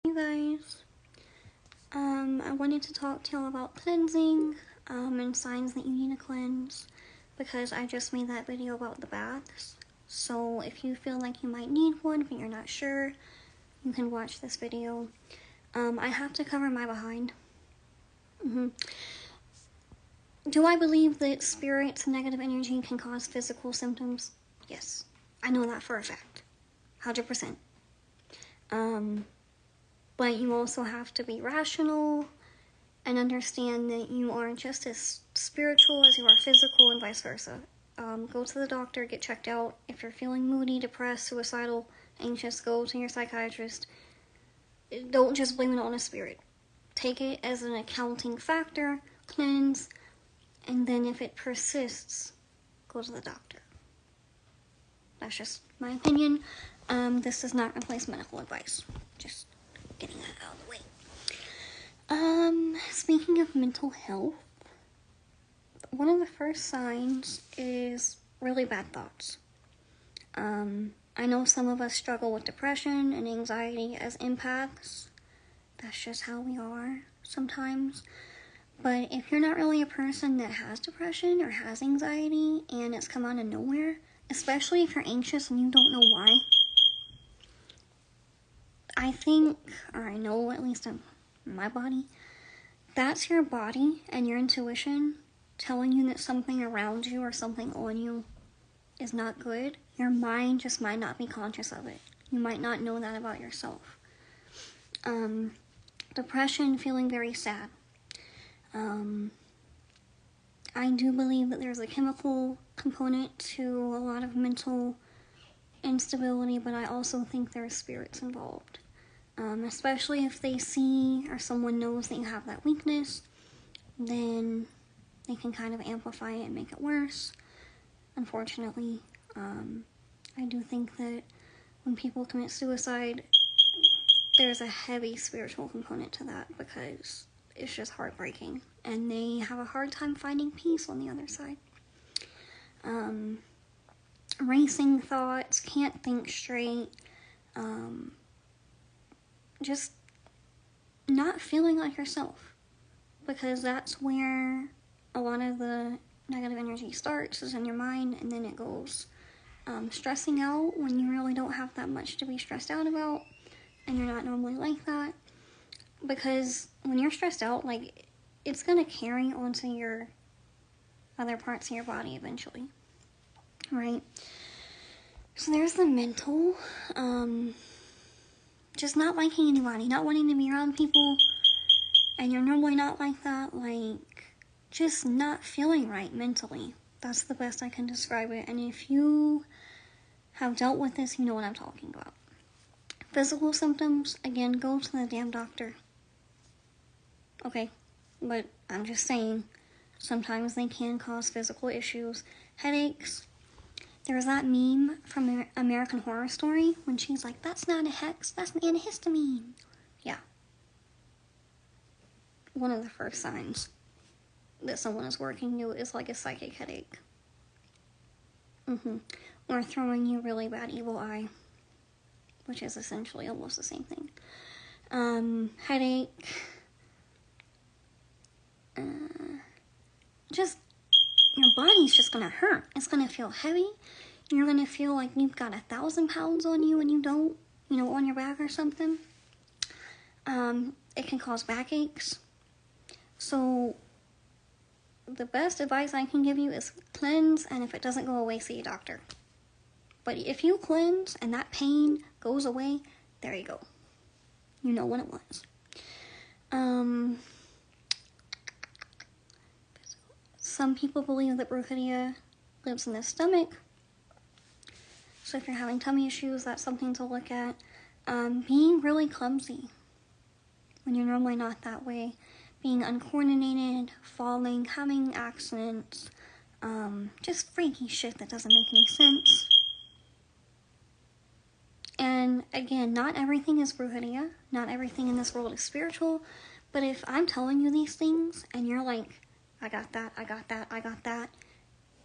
You guys, I wanted to talk to y'all about cleansing, and signs that you need to cleanse, because I just made that video about the baths. So if you feel like you might need one but you're not sure, you can watch this video. I have to cover my behind. Do I believe that spirits and negative energy can cause physical symptoms? Yes, I know that for a fact, 100%. But you also have to be rational and understand that you are just as spiritual as you are physical, and vice versa. Go to the doctor, get checked out. If you're feeling moody, depressed, suicidal, anxious, go to your psychiatrist. Don't just blame it on a spirit. Take it as an accounting factor, cleanse, and then if it persists, go to the doctor. That's just my opinion. This does not replace medical advice. Just getting that out of the way. Speaking of mental health, one of the first signs is really bad thoughts. I know some of us struggle with depression and anxiety as empaths. That's just how we are sometimes. But if you're not really a person that has depression or has anxiety and it's come out of nowhere, especially if you're anxious and you don't know why, I think, or I know at least in my body, that's your body and your intuition telling you that something around you or something on you is not good. Your mind just might not be conscious of it. You might not know that about yourself. Depression, feeling very sad. I do believe that there's a chemical component to a lot of mental instability, but I also think there's spirits involved. Especially if they see or someone knows that you have that weakness, then they can kind of amplify it and make it worse. Unfortunately, I do think that when people commit suicide, there's a heavy spiritual component to that, because it's just heartbreaking and they have a hard time finding peace on the other side. Racing thoughts, can't think straight, just not feeling like yourself, because that's where a lot of the negative energy starts, is in your mind, and then it goes stressing out when you really don't have that much to be stressed out about, and you're not normally like that, because when you're stressed out, like, it's gonna carry onto your other parts of your body eventually, right? So there's the mental, just not liking anybody, not wanting to be around people, and you're normally not like that, like, just not feeling right mentally. That's the best I can describe it, and if you have dealt with this, you know what I'm talking about. Physical symptoms, again, go to the damn doctor. Okay, but I'm just saying, sometimes they can cause physical issues. Headaches. There's that meme from American Horror Story when she's like, that's not a hex, that's an antihistamine. Yeah. One of the first signs that someone is working you is like a psychic headache. Or throwing you really bad evil eye, which is essentially almost the same thing. Headache. Just, your body's just gonna hurt. It's gonna feel heavy. You're gonna feel like you've got 1,000 pounds on you and you don't, on your back or something. It can cause backaches. So the best advice I can give you is cleanse, and if it doesn't go away, see a doctor. But if you cleanse and that pain goes away, there you go. You know when it was. Some people believe that brujeria lives in the stomach. So if you're having tummy issues, that's something to look at. Being really clumsy when you're normally not that way. Being uncoordinated, falling, having accidents. Just freaky shit that doesn't make any sense. And again, not everything is brujeria. Not everything in this world is spiritual. But if I'm telling you these things and you're like, I got that, I got that, I got that,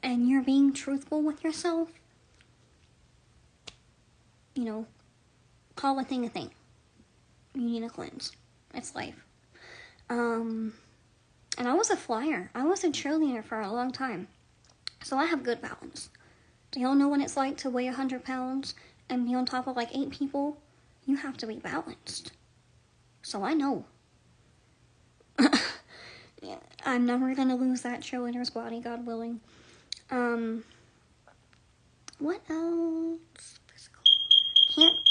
and you're being truthful with yourself, call a thing a thing. you need a cleanse. It's life. And I was a flyer. I was a cheerleader for a long time. So I have good balance. Do y'all know what it's like to weigh 100 pounds and be on top of like 8 people? You have to be balanced. So I know. I'm never gonna lose that cheerleader's body, God willing. What else?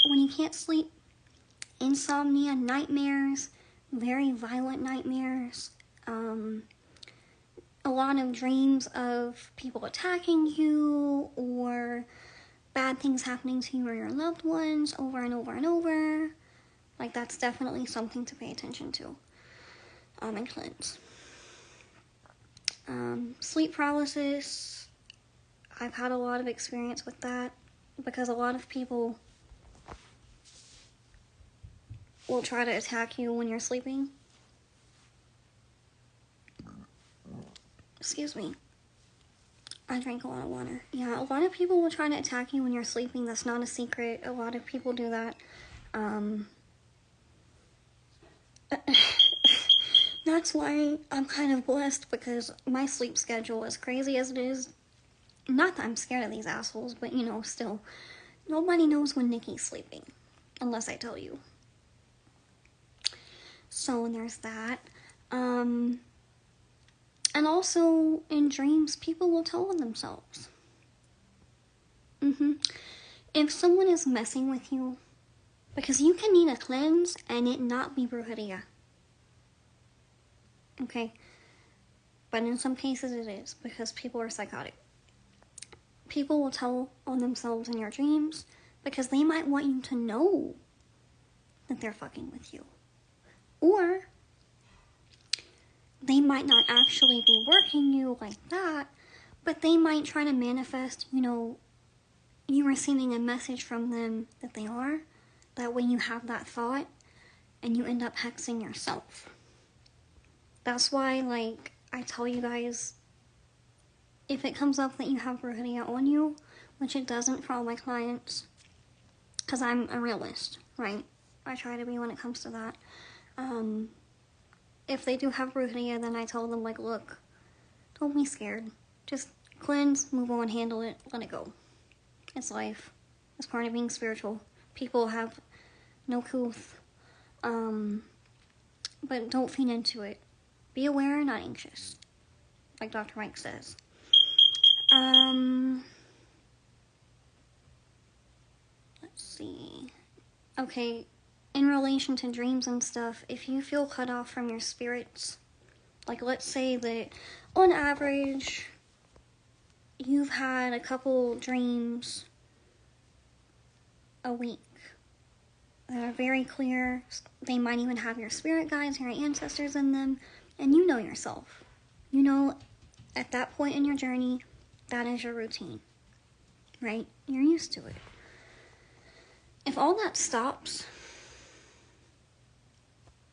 When you can't sleep, insomnia, nightmares, very violent nightmares, a lot of dreams of people attacking you or bad things happening to you or your loved ones over and over and over. Like, that's definitely something to pay attention to and cleanse. Sleep paralysis, I've had a lot of experience with that because a lot of people will try to attack you when you're sleeping. Excuse me. I drank a lot of water. Yeah, a lot of people will try to attack you when you're sleeping. That's not a secret. A lot of people do that. That's why I'm kind of blessed, because my sleep schedule, as crazy as it is, not that I'm scared of these assholes, but you know, still, nobody knows when Nikki's sleeping, unless I tell you. So there's that. And also, in dreams, people will tell on themselves. If someone is messing with you, because you can need a cleanse and it not be brujeria. Okay? But in some cases it is, because people are psychotic. People will tell on themselves in your dreams because they might want you to know that they're fucking with you. Or they might not actually be working you like that, but they might try to manifest, you know, you receiving a message from them that they are. That way you have that thought and you end up hexing yourself. That's why, like, I tell you guys, if it comes up that you have brujeria on you, which it doesn't for all my clients, because I'm a realist, right? I try to be when it comes to that. If they do have brujeria, then I tell them, like, look, don't be scared. Just cleanse, move on, handle it, let it go. It's life. It's part of being spiritual. People have no couth. But don't feed into it. Be aware, not anxious. Like Dr. Mike says. Let's see. Okay, in relation to dreams and stuff, if you feel cut off from your spirits, like let's say that on average, you've had a couple dreams a week that are very clear. They might even have your spirit guides, your ancestors in them, and you know yourself. You know, at that point in your journey, that is your routine, right? You're used to it. If all that stops,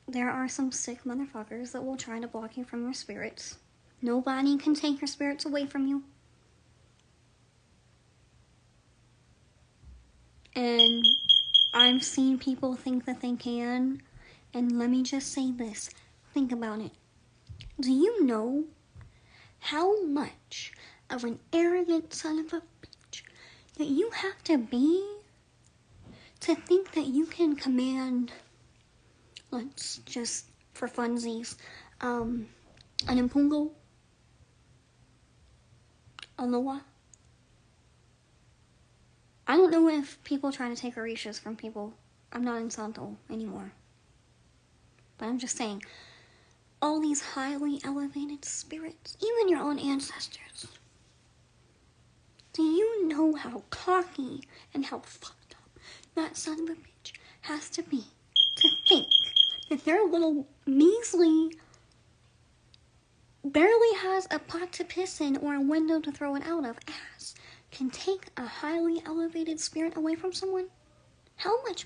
there are some sick motherfuckers that will try to block you from your spirits. Nobody can take your spirits away from you. And I've seen people think that they can. And let me just say this. Think about it. Do you know how much of an arrogant son of a bitch that you have to be to think that you can command, let's just, for funsies, an impungo, a loa? I don't know if people try to take orishas from people. I'm not in Santo anymore. But I'm just saying, all these highly elevated spirits, even your own ancestors, do you know how cocky and how fucked up that son of a bitch has to be to think that their little measly, barely has a pot to piss in or a window to throw it out of ass can take a highly elevated spirit away from someone? How much?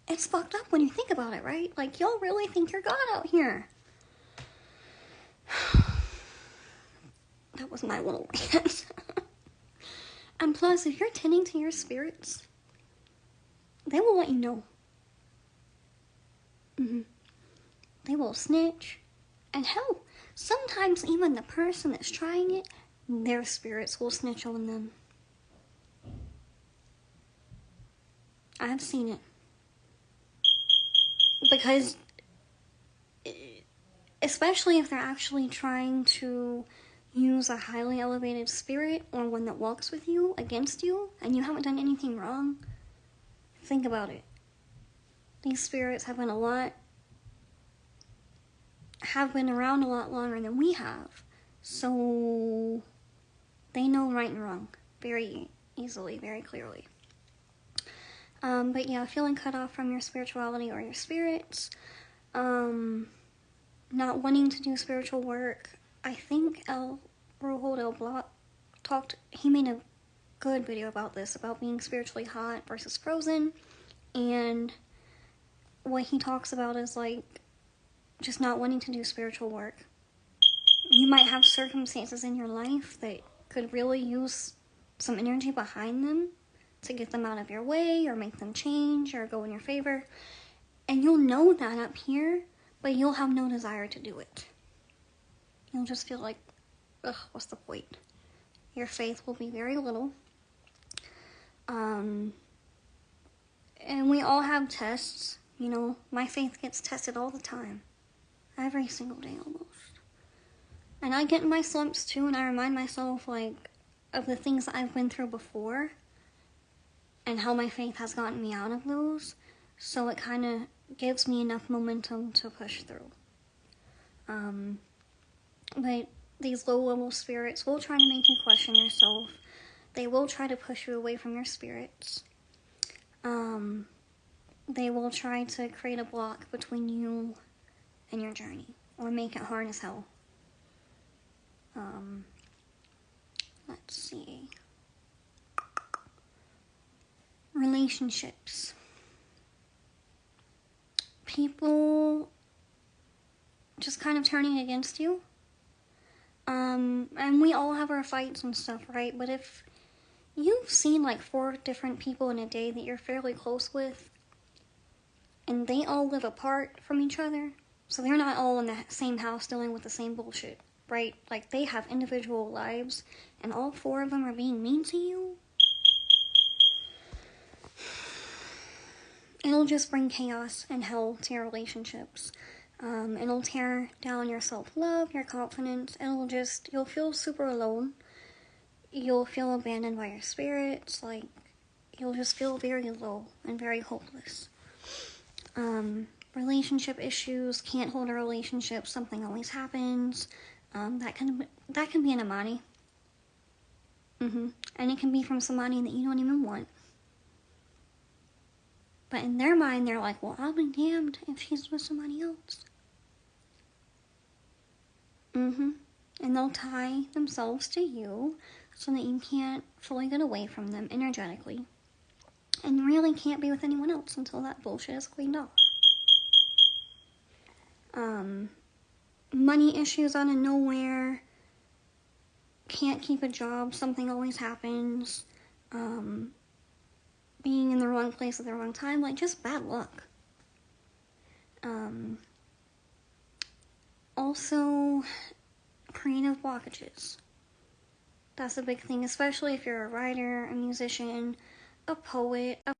It's fucked up when you think about it, right? Like, y'all really think you're God out here. That was my little rant. And plus, if you're tending to your spirits, they will let you know. They will snitch. And hell, sometimes even the person that's trying it, their spirits will snitch on them. I've seen it. Because, especially if they're actually trying to use a highly elevated spirit or one that walks with you against you, and you haven't done anything wrong, think about it. These spirits have been around a lot longer than we have, so they know right and wrong very easily, very clearly. But yeah, feeling cut off from your spirituality or your spirits, not wanting to do spiritual work. I think he made a good video about this, about being spiritually hot versus frozen, and what he talks about is like just not wanting to do spiritual work. You might have circumstances in your life that could really use some energy behind them to get them out of your way or make them change or go in your favor, and you'll know that up here, but you'll have no desire to do it. You'll just feel like, ugh, what's the point? Your faith will be very little. And we all have tests. You know, my faith gets tested all the time. Every single day almost. And I get in my slumps too, and I remind myself, like, of the things that I've been through before and how my faith has gotten me out of those. So it kind of gives me enough momentum to push through. But these low-level spirits will try to make you question yourself. They will try to push you away from your spirits. They will try to create a block between you and your journey, or make it hard as hell. Let's see. Relationships. People just kind of turning against you. And we all have our fights and stuff, right? But if you've seen like 4 different people in a day that you're fairly close with, and they all live apart from each other, so they're not all in the same house dealing with the same bullshit, right? Like, they have individual lives, and all 4 of them are being mean to you. It'll just bring chaos and hell to your relationships. It'll tear down your self-love, your confidence. You'll feel super alone. You'll feel abandoned by your spirits. Like, you'll just feel very low and very hopeless. Relationship issues, can't hold a relationship, something always happens. That can be an Amani. And it can be from somebody that you don't even want. But in their mind, they're like, well, I'll be damned if she's with somebody else. And they'll tie themselves to you so that you can't fully get away from them energetically. And you really can't be with anyone else until that bullshit is cleaned off. Money issues out of nowhere. Can't keep a job. Something always happens. Being in the wrong place at the wrong time. Like, just bad luck. Also, creative blockages. That's a big thing, especially if you're a writer, a musician, a poet, a